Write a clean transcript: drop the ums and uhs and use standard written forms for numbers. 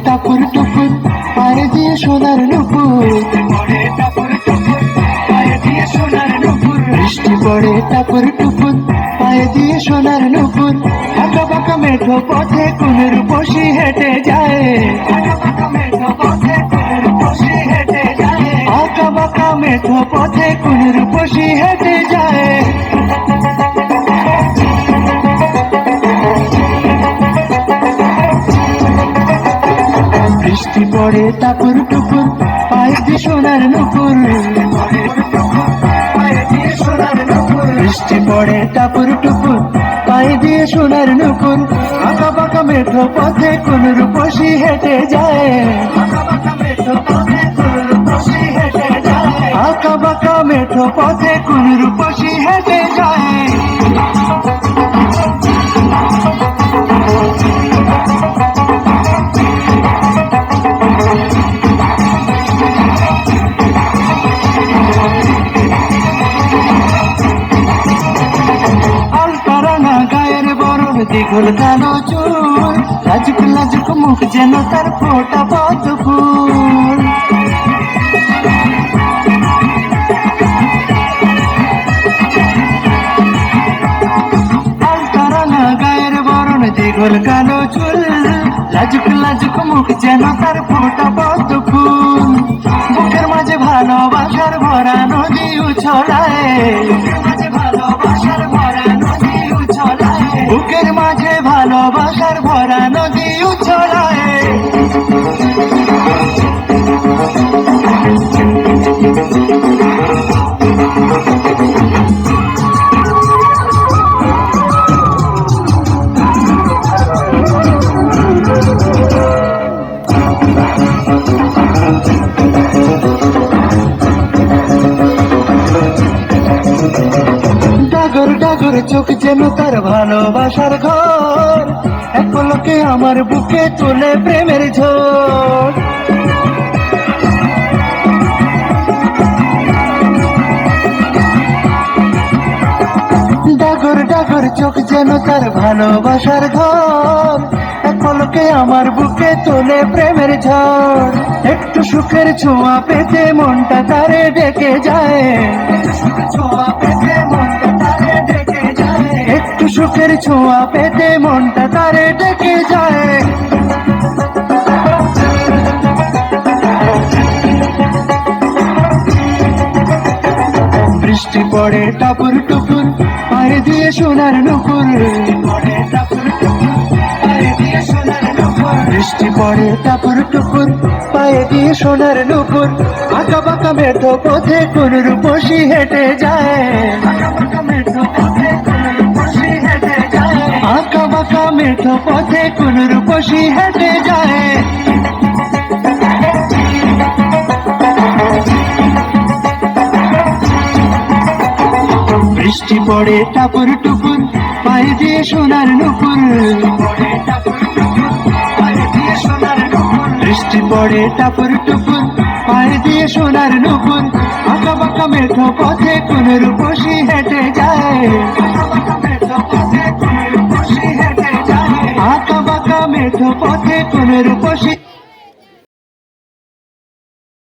টাপুর টুপুর পায়ে দিয়ে সোনার নুপুর, বৃষ্টি পড়ে টাপুর টুপুর পায়ে দিয়ে সোনার নুপুর। আঁকা বাঁকা মেঠো পথে কোন রূপসী হেঁটে যায়, আঁকা বাঁকা মেঠো পথে কোন রূপসী হেঁটে যায়। বৃষ্টি পড়ে টাপুর টুপুর পায়ে দিয়ে সোনার নুপুর, বৃষ্টি পড়ে টাপুর টুপুর পায়ে দিয়ে সোনার নুপুর। আঁকা বাঁকা মেঠো পথে কোন রূপসী হেঁটে যায়, আঁকা বাঁকা মেঠো পথে কোন রূপসী হেঁটে যায়। দ্বিগুল কালো চুল, লাজুক লাজুক মুখ যেন তার ফোটা পদ্ম ফুল। আলতা রাঙা গায়ের বরণ, দ্বিগুল কালো চুল, লাজুক লাজুক মুখ যেন তার ফোটা পদ্ম ফুল। বুকের মাঝে ভালোবাসার ভরা নদী উছলায়, বুকের মাঝে ভালোবাসার ভরা নদী উছলায়। ডাগর ডাগর চোখ যেন তার ভালোবাসার ঘর, এক পলকে আমার বুকে তোলে প্রেমের ঝড়। ডাগর ডাগর চোখ যেন তার ভালোবাসার ঘর, এক পলকে আমার বুকে তোলে প্রেমের ঝড়। একটু সুখের ছোঁয়া পেতে মনটা তারে ডেকে যায়, একটু সুখের ছোঁয়া পেতে মনটা তারে ডেকে যায়। বৃষ্টি পড়ে টাপুর টুপুর পায়ে দিয়ে সোনার নুপুর, বৃষ্টি পড়ে টাপুর টুপুর পায়ে দিয়ে সোনার নুপুর। আঁকা বাঁকা মেঠো পথে কোন রূপসী হেঁটে যায়, আঁকা বাঁকা মেঠো পথে কোন রূপসী হেঁটে যায়। বৃষ্টি পড়ে টাপুর টুপুর পায়ে দিয়ে সোনার নুপুর, বৃষ্টি পড়ে টাপুর টুপুর পায়ে দিয়ে সোনার নুপুর। আঁকা বাঁকা মেঠো পথে কোন রূপসী হেঁটে যায়, আঁকা বাঁকা মেঠো পথে কোন রূপসী